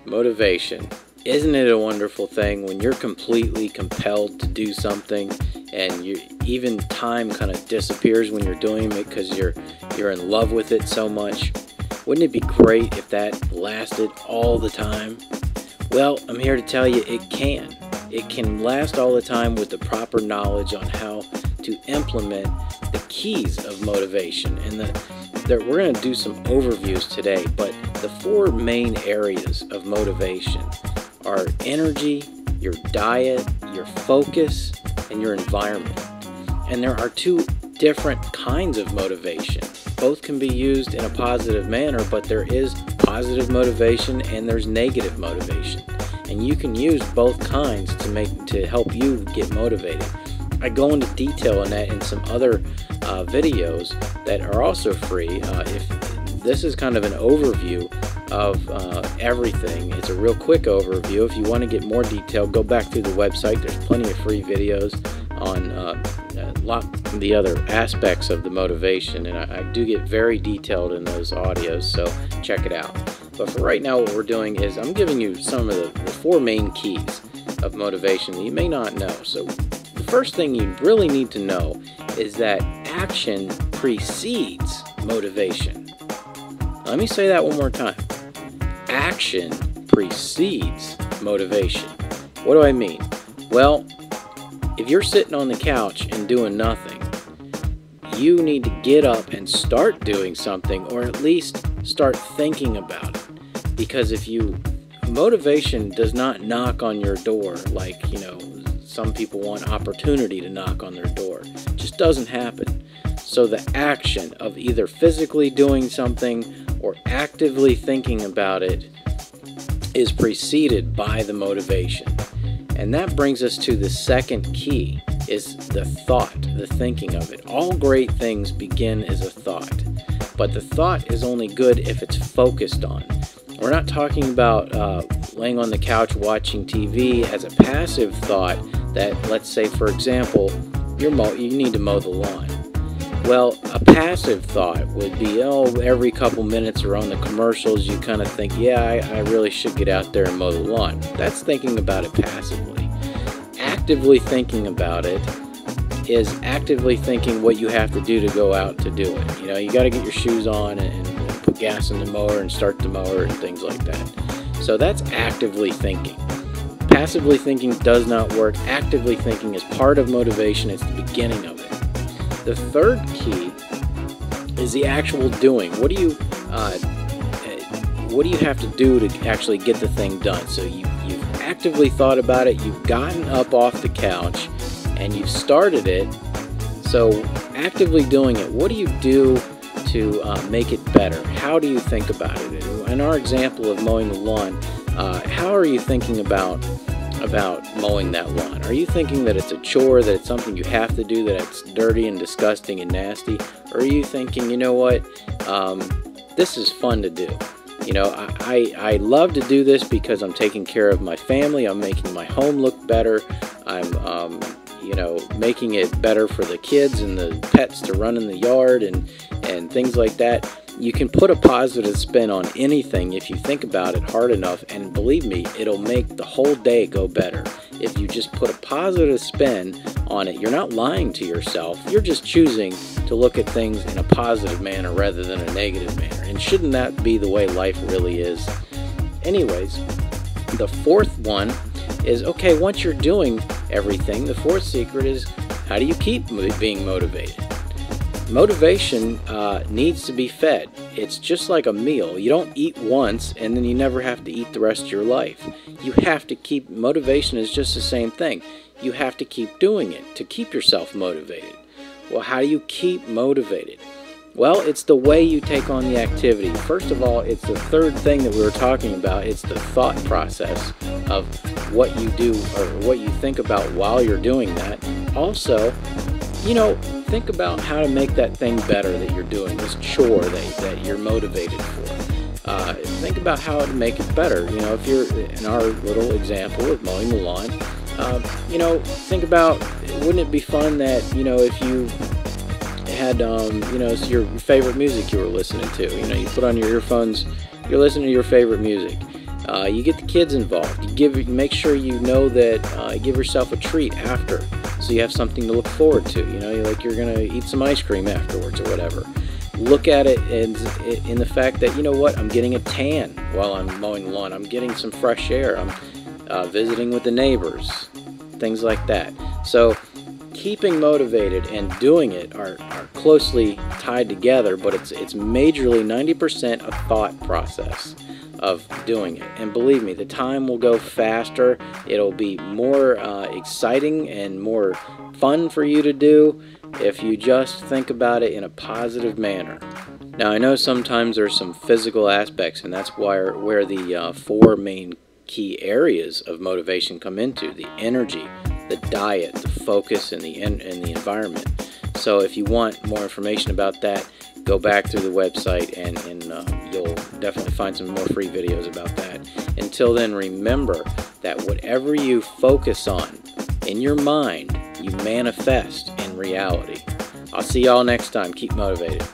Motivation. Isn't it a wonderful thing when you're completely compelled to do something and even time kind of disappears when you're doing it because you're in love with it so much? Wouldn't it be great if that lasted all the time? Well, I'm here to tell you it can. It can last all the time with the proper knowledge on how to implement the keys of motivation. And we're going to do some overviews today, but the four main areas of motivation are energy, your diet, your focus, and your environment. And there are two different kinds of motivation. Both can be used in a positive manner, but there is positive motivation and there's negative motivation. And you can use both kinds to help you get motivated. I go into detail on that in some other videos that are also free. If this is kind of an overview of everything. It's a real quick overview. If you want to get more detail, go back through the website. There's plenty of free videos on a lot of the other aspects of the motivation, and I do get very detailed in those audios, so check it out. But for right now, what we're doing is I'm giving you some of the four main keys of motivation that you may not know. So the first thing you really need to know is that action precedes motivation. Let me say that one more time. Action precedes motivation. What do I mean? Well, if you're sitting on the couch and doing nothing, you need to get up and start doing something, or at least start thinking about it. Because motivation does not knock on your door like, some people want opportunity to knock on their door. It just doesn't happen. So the action of either physically doing something or actively thinking about it is preceded by the motivation. And that brings us to the second key, is the thought, the thinking of it. All great things begin as a thought, but the thought is only good if it's focused on. We're not talking about laying on the couch watching TV as a passive thought that, let's say, for example, you need to mow the lawn. Well, a passive thought would be, every couple minutes or on the commercials, you kind of think, I really should get out there and mow the lawn. That's thinking about it passively. Actively thinking about it is actively thinking what you have to do to go out to do it. You got to get your shoes on and put gas in the mower and start the mower and things like that. So that's actively thinking. Passively thinking does not work. Actively thinking is part of motivation. It's the beginning of it. The third key is the actual doing. What do you have to do to actually get the thing done? So you've actively thought about it, you've gotten up off the couch, and you've started it. So actively doing it, what do you do to make it better? How do you think about it? In our example of mowing the lawn, how are you thinking about mowing that lawn? Are you thinking that it's a chore, that it's something you have to do, that it's dirty and disgusting and nasty? Or are you thinking, this is fun to do? I love to do this because I'm taking care of my family, I'm making my home look better, I'm making it better for the kids and the pets to run in the yard and things like that. You can put a positive spin on anything if you think about it hard enough, and believe me, it'll make the whole day go better. If you just put a positive spin on it, you're not lying to yourself, you're just choosing to look at things in a positive manner rather than a negative manner. And shouldn't that be the way life really is? Anyways, the fourth one is, once you're doing everything, the fourth secret is, how do you keep being motivated? Motivation needs to be fed. It's just like a meal. You don't eat once and then you never have to eat the rest of your life. You have to keep, motivation is just the same thing. You have to keep doing it to keep yourself motivated. Well, how do you keep motivated? Well, it's the way you take on the activity. First of all, it's the third thing that we were talking about. It's the thought process of what you do or what you think about while you're doing that. Also, think about how to make that thing better that you're doing, this chore that you're motivated for. Think about how to make it better. If you're in our little example of mowing the lawn, think about, wouldn't it be fun that, if you had, it's your favorite music you were listening to. You put on your earphones, you're listening to your favorite music. You get the kids involved. You make sure you know that you give yourself a treat after, so you have something to look forward to. You know, you're gonna eat some ice cream afterwards or whatever. Look at it in the fact that, you know what, I'm getting a tan while I'm mowing the lawn. I'm getting some fresh air. I'm visiting with the neighbors, things like that. So keeping motivated and doing it are closely tied together, but it's majorly 90% a thought process of doing it. And believe me, the time will go faster. It'll be more exciting and more fun for you to do if you just think about it in a positive manner. Now, I know sometimes there's some physical aspects, and that's where the four main key areas of motivation come into: the energy, the diet, the focus, and the environment. So if you want more information about that, go back through the website and you'll definitely find some more free videos about that. Until then, remember that whatever you focus on in your mind, you manifest in reality. I'll see y'all next time. Keep motivated.